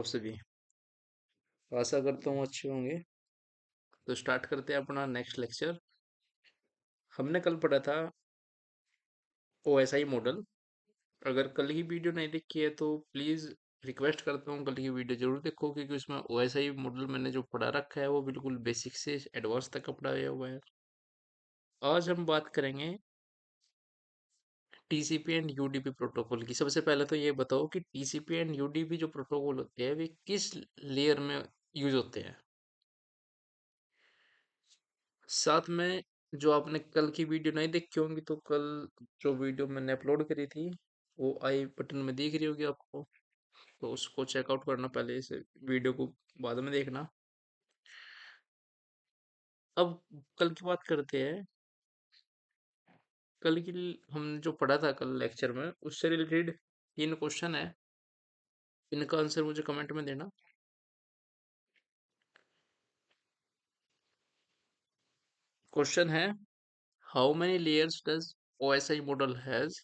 आपसे भी आशा करता हूँ अच्छे होंगे। तो स्टार्ट करते हैं अपना नेक्स्ट लेक्चर। हमने कल पढ़ा था ओएसआई मॉडल। अगर कल की वीडियो नहीं देखी है तो प्लीज़ रिक्वेस्ट करता हूँ कल की वीडियो जरूर देखो, क्योंकि उसमें ओएसआई मॉडल मैंने जो पढ़ा रखा है वो बिल्कुल बेसिक से एडवांस तक का पढ़ाया हुआ है। आज हम बात करेंगे टीसीपी एंड यूडीपी प्रोटोकॉल की। सबसे पहले तो ये बताओ कि टीसीपी एंड यूडीपी जो प्रोटोकॉल होते हैं वे किस लेयर में यूज होते हैं। साथ में जो आपने कल की वीडियो नहीं देखी होंगी तो कल जो वीडियो मैंने अपलोड करी थी वो आई बटन में दिख रही होगी आपको, तो उसको चेकआउट करना, पहले इस वीडियो को बाद में देखना। अब कल की बात करते हैं। कल की हमने जो पढ़ा था कल लेक्चर में उससे रिलेटेड 3 क्वेश्चन है। इनका आंसर मुझे कमेंट में देना। क्वेश्चन है, how many layers does OSI model has,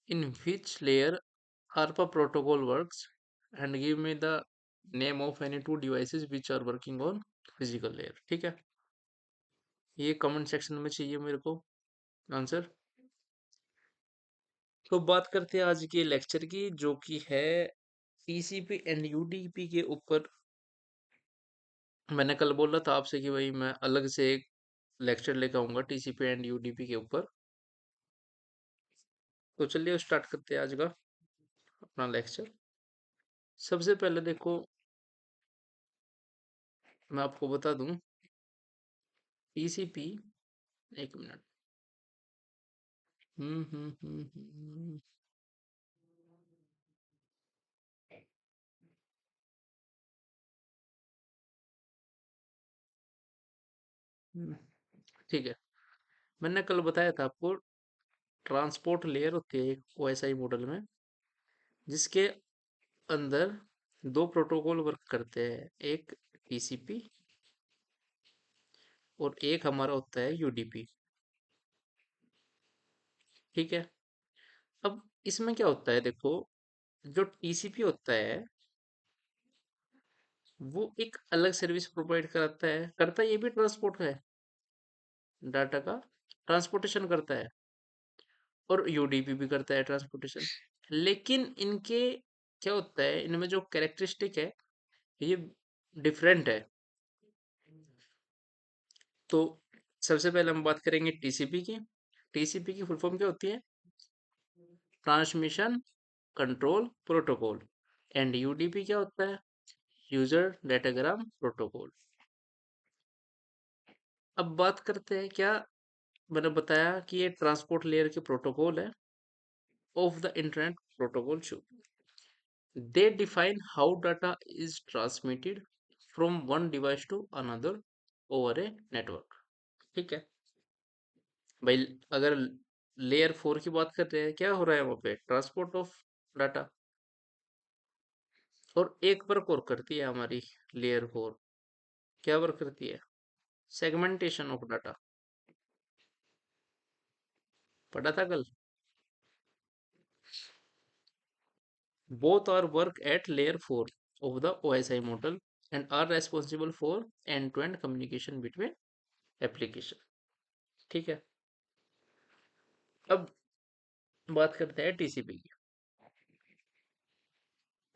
in which layer ARPA protocol works, and give me the name of any two devices which are working on physical layer। ठीक है, ये comment section में चाहिए मेरे को answer. तो बात करते हैं आज के लेक्चर की, जो कि है टीसीपी एंड यूडीपी के ऊपर। मैंने कल बोला था आपसे कि भाई मैं अलग से एक लेक्चर लेकर आऊंगा टीसीपी एंड यूडीपी के ऊपर। तो चलिए स्टार्ट करते हैं आज का अपना लेक्चर। सबसे पहले देखो, मैं आपको बता दूं टीसीपी। एक मिनट। हम्म। हम्म, ठीक है। मैंने कल बताया था आपको ट्रांसपोर्ट लेयर होती है एक ओएसआई मॉडल में, जिसके अंदर दो प्रोटोकॉल वर्क करते हैं, एक टीसीपी और एक हमारा होता है यूडीपी। ठीक है। अब इसमें क्या होता है देखो, जो टीसीपी होता है वो एक अलग सर्विस प्रोवाइड करता है, ये भी ट्रांसपोर्ट है, डाटा का ट्रांसपोर्टेशन करता है, और यूडीपी भी करता है ट्रांसपोर्टेशन। लेकिन इनके क्या होता है, इनमें जो कैरेक्टरिस्टिक है ये डिफरेंट है। तो सबसे पहले हम बात करेंगे टीसीपी की। टीसीपी की फुल फॉर्म क्या होती है? Transmission control protocol. And UDP क्या होता है? User datagram protocol. अब बात करते हैं, क्या मैंने बताया कि ये ट्रांसपोर्ट लेयर के प्रोटोकॉल है of the internet protocol show. They define how data is transmitted from one device to another over a network. ठीक है भाई। अगर लेयर 4 की बात कर रहे हैं, क्या हो रहा है वहां पे? Transport of data. और एक वर्क और करती है हमारी लेयर 4। क्या वर्क करती है? Segmentation of data. पढ़ा था कल। Both are work at layer 4 of the OSI model and are responsible for end-to-end communication between application। ठीक है। अब बात करते हैं टीसीपी की।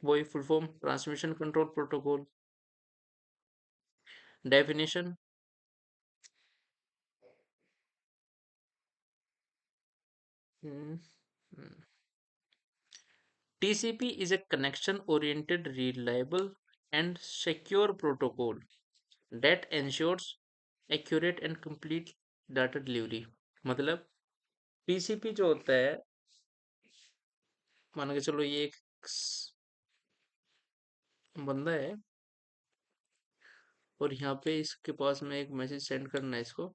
वही full form, transmission control protocol. Definition, TCP is a connection-oriented, reliable, and secure protocol that ensures accurate and complete data delivery। मतलब TCP जो होता है, मान के चलो ये एक बंदा है और यहाँ पे इसके पास में एक मैसेज सेंड करना है इसको।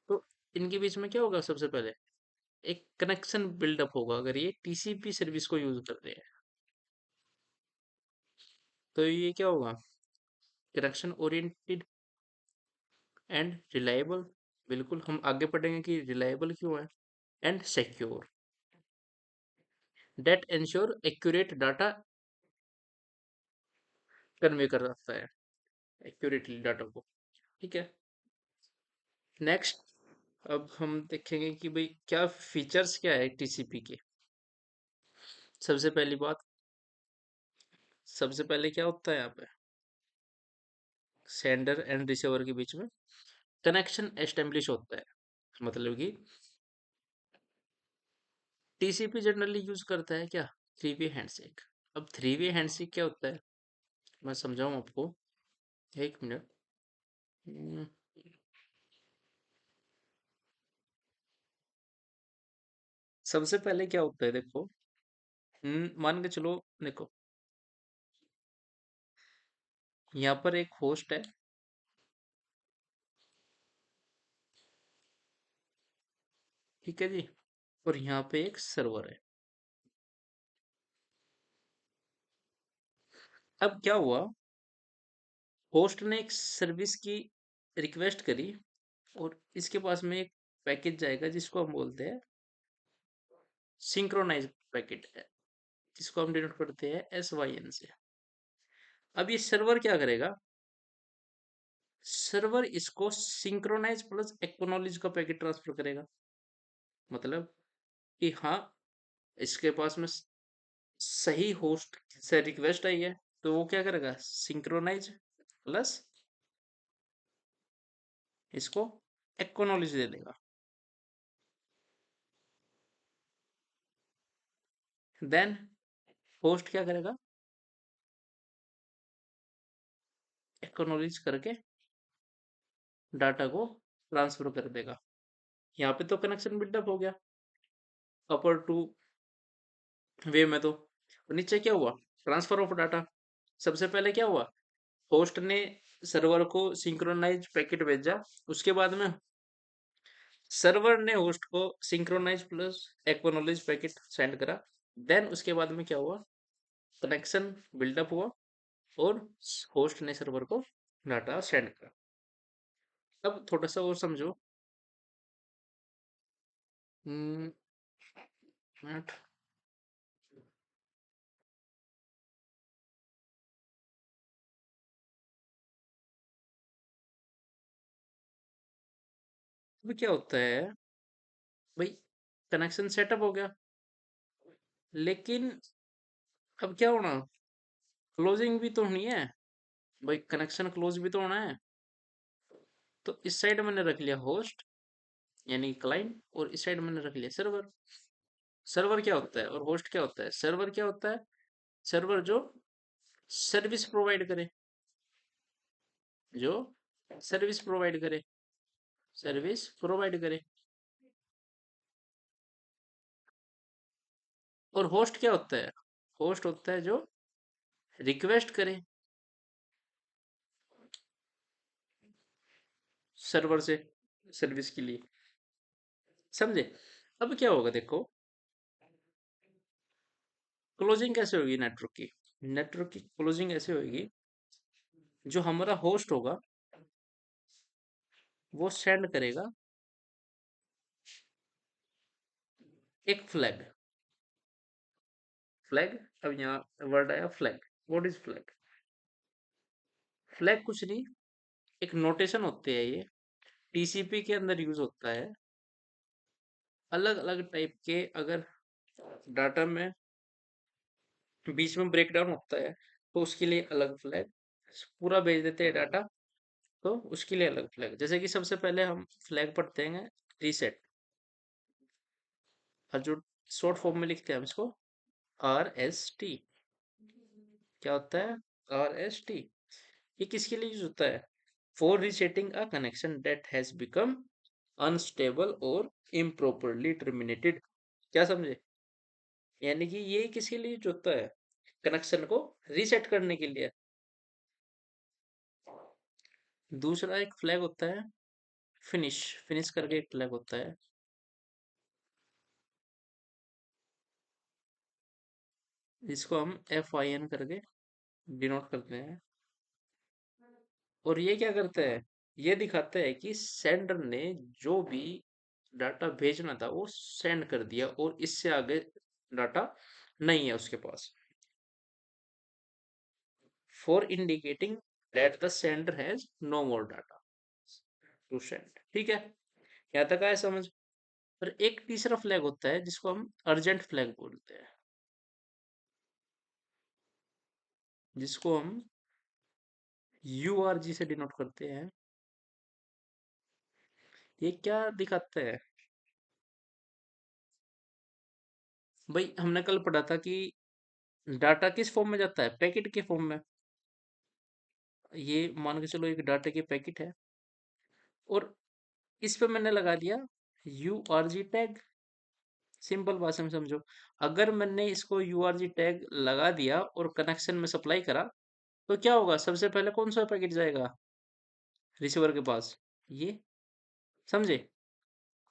तो इनके बीच में क्या होगा? सबसे पहले एक कनेक्शन बिल्डअप होगा अगर ये टीसीपी सर्विस को यूज कर रहे हैं। तो ये क्या होगा? Connection oriented and reliable. बिल्कुल, हम आगे पढ़ेंगे कि रिलायबल क्यों है। And secure. That ensure accurate data convey कर सकता है एक्यूरेटली डाटा को। ठीक है। नेक्स्ट, अब हम देखेंगे कि भाई क्या फीचर्स क्या है टीसीपी के। सबसे पहली बात, सबसे पहले क्या होता है यहाँ पे, सेंडर एंड रिसीवर के बीच में कनेक्शन एस्टेब्लिश होता है। मतलब कि टीसीपी जनरली यूज करता है क्या, थ्री वे हैंडशेक। अब थ्री वे हैंडशेक क्या होता है, मैं समझाऊं आपको, एक मिनट। हम्म, सबसे पहले क्या होता है देखो, मान के चलो, देखो यहाँ पर एक होस्ट है, ठीक है जी, और यहाँ पे एक सर्वर है। अब क्या हुआ, होस्ट ने एक सर्विस की रिक्वेस्ट करी, और इसके पास में एक पैकेज जाएगा जिसको हम बोलते हैं सिंक्रोनाइज पैकेट है, जिसको हम डिनोट करते हैं SYN से। अब ये सर्वर क्या करेगा, सर्वर इसको सिंक्रोनाइज प्लस एक्नॉलेज का पैकेट ट्रांसफर करेगा। मतलब कि हाँ, इसके पास में सही होस्ट से रिक्वेस्ट आई है, तो वो क्या करेगा, सिंक्रोनाइज प्लस इसको एक्नॉलेज दे देगा। देन होस्ट क्या करेगा, एक्नॉलेज करके डाटा को ट्रांसफर कर देगा। यहाँ पे तो कनेक्शन बिल्डअप हो गया अपर टू वे में। तो नीचे क्या हुआ, ट्रांसफर ऑफ डाटा। सबसे पहले क्या हुआ, होस्ट ने सर्वर को सिंक्रोनाइज पैकेट भेजा, उसके बाद में सर्वर ने होस्ट को synchronize plus acknowledge packet send करा। देन उसके बाद में क्या हुआ, कनेक्शन बिल्डअप हुआ, और होस्ट ने सर्वर को डाटा सेंड करा। अब थोड़ा सा और समझो। हम्म, मिनट। अब क्या होता है भाई, कनेक्शन सेटअप हो गया, लेकिन अब क्या होना, क्लोजिंग भी तो होनी है भाई, कनेक्शन क्लोज भी तो होना है। तो इस साइड मैंने रख लिया होस्ट यानी क्लाइंट, और इस साइड मैंने रख लिया सर्वर। सर्वर क्या होता है और होस्ट क्या होता है, सर्वर क्या होता है, सर्वर जो सर्विस प्रोवाइड करे, जो सर्विस प्रोवाइड करे, सर्विस प्रोवाइड करे। और होस्ट क्या होता है, होस्ट होता है जो रिक्वेस्ट करे सर्वर से सर्विस के लिए। समझे। अब क्या होगा देखो, क्लोजिंग कैसे होगी नेटवर्क की, नेटवर्क की क्लोजिंग ऐसे होगी, जो हमारा होस्ट होगा वो सेंड करेगा एक फ्लैग। फ्लैग, अब यहाँ वर्ड आया flag. What is flag, flag कुछ नहीं, एक नोटेशन होते हैं ये, टीसीपी के अंदर यूज होता है। अलग अलग टाइप के अगर डाटा में बीच में ब्रेक डाउन होता है, तो उसके लिए अलग फ्लैग, पूरा भेज देते हैं डाटा तो उसके लिए अलग फ्लैग। जैसे कि सबसे पहले हम फ्लैग पढ़ते हैं रीसेट, और जो शॉर्ट फॉर्म में लिखते हैं हम इसको RST। क्या होता है RST, ये किसके लिए यूज होता है, for resetting a connection that has become unstable और इम्प्रॉपरली टर्मिनेटेड। क्या समझे, यानी कि ये किसके लिए यूज होता है, कनेक्शन को रीसेट करने के लिए। दूसरा एक फ्लैग होता है फिनिश, फिनिश करके एक फ्लैग होता है, जिसको हम FIN करके डिनोट करते हैं। और ये क्या करता है, ये दिखाता है कि सेंडर ने जो भी डाटा भेजना था वो सेंड कर दिया, और इससे आगे डाटा नहीं है उसके पास। For indicating that the sender has no more data to send. ठीक है, यहाँ तक आया समझ। पर एक तीसरा फ्लैग होता है जिसको हम अर्जेंट फ्लैग बोलते हैं, जिसको हम URG से डिनोट करते हैं। ये क्या दिखाता है भाई? हमने कल पढ़ा था कि डाटा किस फॉर्म में जाता है, पैकेट के फॉर्म में। ये मान के चलो एक डाटा के पैकेट है, और इस पे मैंने लगा दिया URG टैग। सिंपल भाषा में समझो, अगर मैंने इसको URG टैग लगा दिया और कनेक्शन में सप्लाई करा, तो क्या होगा? सबसे पहले कौन सा पैकेट जाएगा रिसीवर के पास? ये, समझे?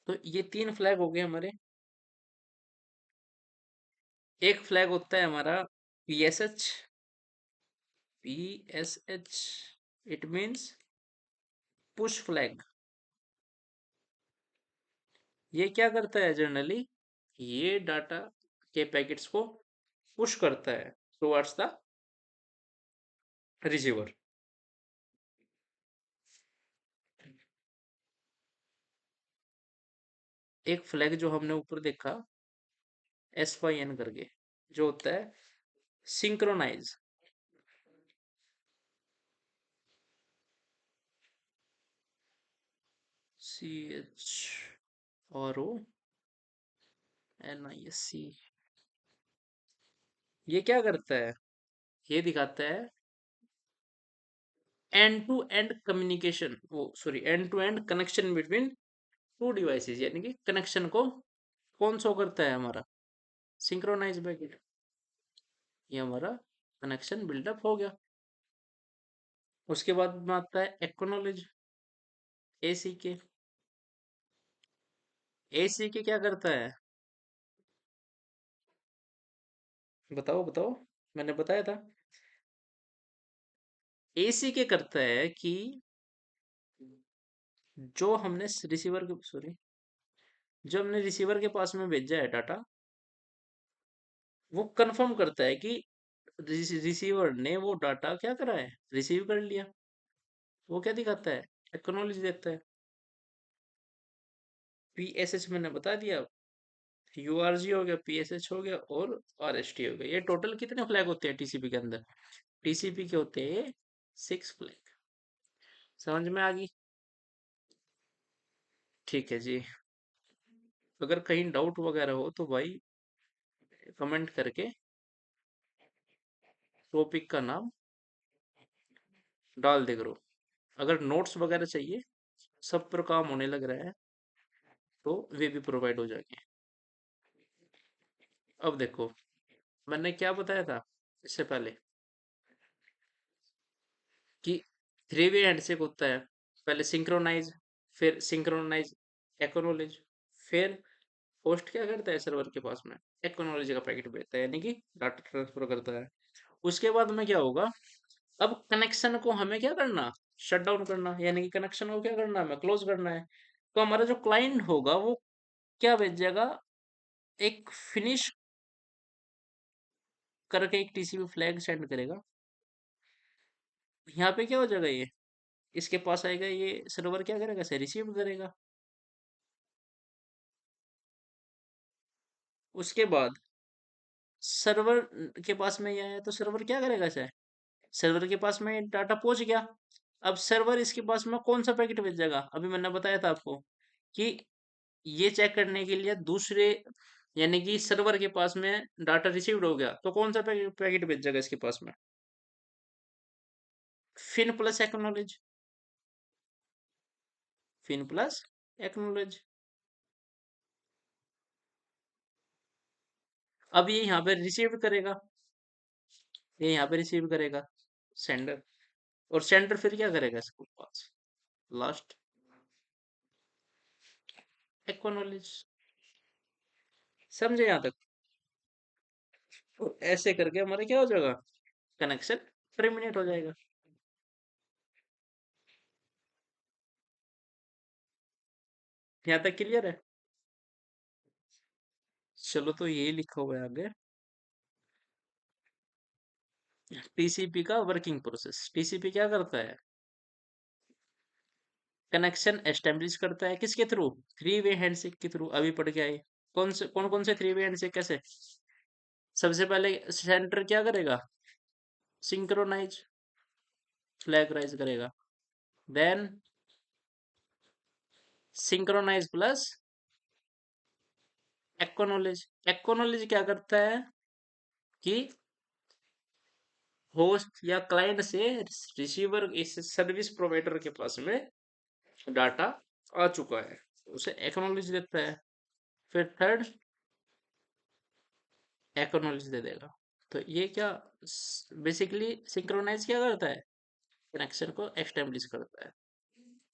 तो ये तीन फ्लैग हो गए हमारे। एक फ्लैग होता है हमारा PSH। PSH, it means push flag. ये क्या करता है जनरली? ये डाटा के पैकेट्स को पुश करता है टुवर्ड्स द रिसीवर। एक फ्लैग जो हमने ऊपर देखा SYN करके, जो होता है सिंक्रोनाइज। CHRONISC। ये क्या करता है? ये दिखाता है एंड टू एंड कम्युनिकेशन, वो sorry, end to end connection between two devices, यानी कि कनेक्शन को कौन शो करता है? हमारा सिंक्रोनाइज पैकेट। ये हमारा कनेक्शन बिल्डअप हो गया। उसके बाद में आता है एक्नॉलेज, ACK। ACK क्या करता है? बताओ बताओ, मैंने बताया था। ACK करता है कि जो हमने रिसीवर के, सॉरी, जो हमने रिसीवर के पास में भेजा है डाटा, वो कंफर्म करता है कि रिसीवर ने वो डाटा क्या करा है, रिसीव कर लिया। वो क्या दिखाता है? एक्नॉलेज देता है। PSH मैंने बता दिया, URG हो गया, PSH हो गया, और RST हो गया। ये टोटल कितने फ्लैग होते हैं TCP के अंदर? TCP के होते हैं 6 फ्लैग। समझ में आ गई? ठीक है जी। अगर कहीं डाउट वगैरह हो तो भाई कमेंट करके टॉपिक का नाम डाल दे करो। अगर नोट्स वगैरह चाहिए, सब पर काम होने लग रहा है, तो वे भी प्रोवाइड हो जाएंगे। अब देखो, मैंने क्या बताया था इससे पहले कि थ्री वे हैंडशेक होता है। पहले सिंक्रोनाइज, फिर सिंक्रोनाइज एक्नॉलेज, फिर होस्ट क्या करता है सर्वर के पास में? एक्नॉलेज का पैकेट भेजता है, यानी कि डाटा ट्रांसफर करता है। उसके बाद में क्या होगा? अब कनेक्शन को हमें क्या करना? शट डाउन करना, यानी कि कनेक्शन को क्या करना? हमें क्लोज करना है। तो हमारा जो क्लाइंट होगा वो क्या भेजेगा? एक फिनिश करके एक TCP फ्लैग सेंड करेगा। यहाँ पे क्या हो जाएगा? ये इसके पास आएगा, ये सर्वर क्या करेगा? इसे रिसीव करेगा। उसके बाद सर्वर के पास में ये आया, तो सर्वर क्या करेगा इसे? सर्वर के पास में डाटा पहुंच गया। अब सर्वर इसके पास में कौन सा पैकेट भेजेगा? अभी मैंने बताया था आपको कि ये चेक करने के लिए दूसरे, यानी कि सर्वर के पास में डाटा रिसीव्ड हो गया, तो कौन सा पैकेट भेजेगा इसके पास में? FIN plus acknowledge. FIN plus acknowledge. अब ये यहाँ पे रिसीव करेगा, ये यहाँ पे रिसीव करेगा सेंडर, और सेंडर फिर क्या करेगा इसके पास? Last acknowledge. समझे यहाँ तक? तो ऐसे करके हमारा क्या हो जाएगा? कनेक्शन टर्मिनेट हो जाएगा। यहाँ तक क्लियर है? चलो, तो यही लिखा हुआ है आगे। टीसीपी का वर्किंग प्रोसेस। टीसीपी क्या करता है? कनेक्शन एस्टेब्लिश करता है किसके थ्रू? थ्री वे हैंडशेक के थ्रू। अभी पढ़ के आए। कौन कौन से थ्री वे हैंडशेक कैसे? सबसे पहले सेंटर क्या करेगा? सिंक्रोनाइज फ्लैग राइज करेगा। Then synchronize plus acknowledge. Acknowledge क्या करता है कि होस्ट या क्लाइंट से रिसीवर इस सर्विस प्रोवाइडर के पास में डाटा आ चुका है, उसे एक्नॉलेज देता है। फिर थर्ड एक्नॉलेज दे देगा। तो ये क्या बेसिकली सिंक्रोनाइज क्या करता है? कनेक्शन को एस्टेब्लिश करता है।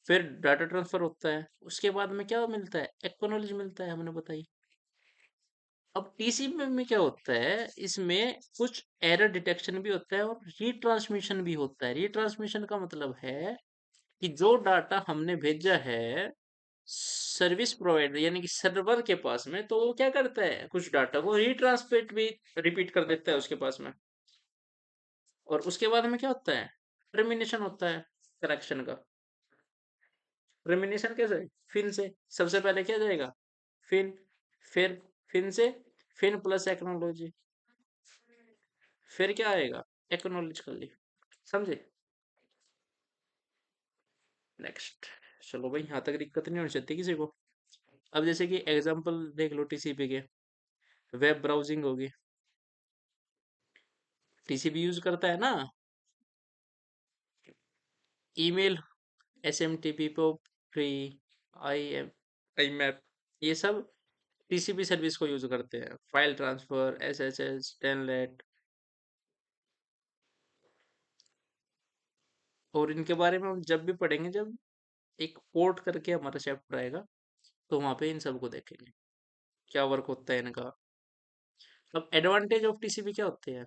फिर डाटा ट्रांसफर होता है, उसके बाद में क्या मिलता है? एक्नॉलेज मिलता है, हमने बताई। अब टीसीपी में क्या होता है, इसमें कुछ एरर डिटेक्शन भी होता है और रीट्रांसमिशन भी होता है। रीट्रांसमिशन का मतलब है कि जो डाटा हमने भेजा है सर्विस प्रोवाइडर यानी कि सर्वर के पास में, तो वो क्या करता है, कुछ डाटा को रीट्रांसमिट भी रिपीट कर देता है उसके पास में। और उसके बाद में क्या होता है? टर्मिनेशन होता है कनेक्शन का। टर्मिनेशन कैसे? फिन से। सबसे पहले क्या जाएगा? फिन। फिर फिन से फिन प्लस एक्नोलॉजी। फिर क्या आएगा? एक्नोलॉज कर ली। समझे? नेक्स्ट। चलो भाई, यहाँ तक दिक्कत नहीं होनी चाहिए किसी को। अब जैसे कि एग्जांपल देख लो टीसीपी के। वेब ब्राउजिंग होगी, टीसीपी यूज करता है ना। ईमेल, एसएमटीपी, फ्री, आई मैप, ये सब टीसीपी सर्विस को यूज करते हैं। File transfer, SSS, telnet. और इनके बारे में हम जब भी पढ़ेंगे, जब एक पोर्ट करके हमारा चैप्टर आएगा, तो वहां पे इन सब को देखेंगे क्या वर्क होता है इनका। अब एडवांटेज ऑफ टीसीपी क्या होते हैं?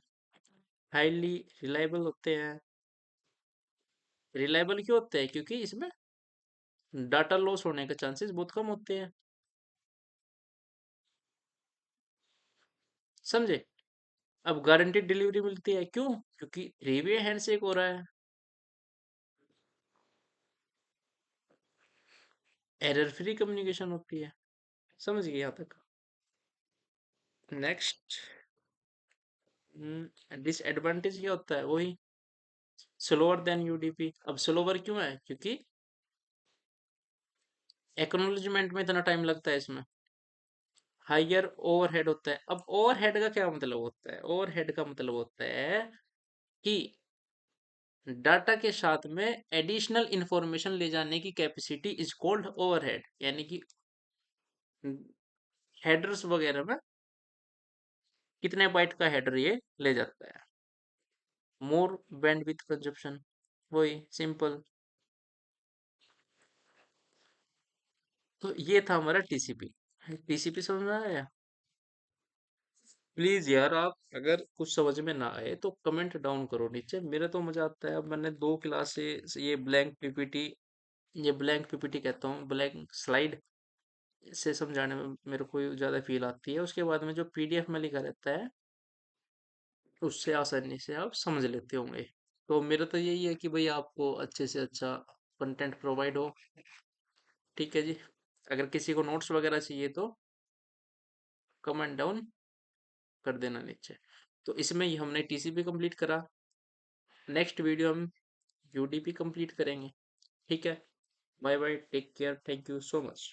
हाईली रिलायबल होते हैं। रिलायबल क्यों होते हैं? क्योंकि इसमें डाटा लॉस होने के चांसेस बहुत कम होते हैं। समझे? अब गारंटीड डिलीवरी मिलती है, क्यों? क्योंकि थ्री वे हैंडशेक हो रहा है। एरर फ्री कम्युनिकेशन होती है। समझ गए यहाँ तक? नेक्स्ट। डिसएडवांटेज क्या होता है? वही स्लोअर देन यूडीपी। अब स्लोअर क्यों है? क्योंकि एक्नॉलेजमेंट में इतना टाइम लगता है इसमें। हायर ओवरहेड होता है। अब ओवरहेड का क्या मतलब होता है? ओवरहेड का मतलब होता है कि डाटा के साथ में एडिशनल इंफॉर्मेशन ले जाने की कैपेसिटी इज कॉल्ड ओवरहेड। यानी कि हेडर्स वगैरह में कितने बाइट का हेडर ये ले जाता है। मोर बैंडविड्थ कंजप्शन। वही सिंपल। तो ये था हमारा टीसीपी। टीसीपी समझ में आया? प्लीज यार, आप अगर कुछ समझ में ना आए तो कमेंट डाउन करो नीचे। मेरा तो मजा आता है। अब मैंने 2 क्लास से ये ब्लैंक पीपीटी, ये ब्लैंक पीपीटी कहता हूँ, ब्लैंक स्लाइड से समझाने में मेरे को ज्यादा फील आती है। उसके बाद में जो पीडीएफ में लिखा रहता है, उससे आसानी से आप समझ लेते होंगे। तो मेरा तो यही है कि भाई आपको अच्छे से अच्छा कंटेंट प्रोवाइड हो। ठीक है जी। अगर किसी को नोट्स वगैरह चाहिए तो कमेंट डाउन कर देना नीचे। तो इसमें ही हमने टीसीपी कंप्लीट करा। नेक्स्ट वीडियो हम यूडीपी कंप्लीट करेंगे। ठीक है। Bye bye, take care, thank you so much.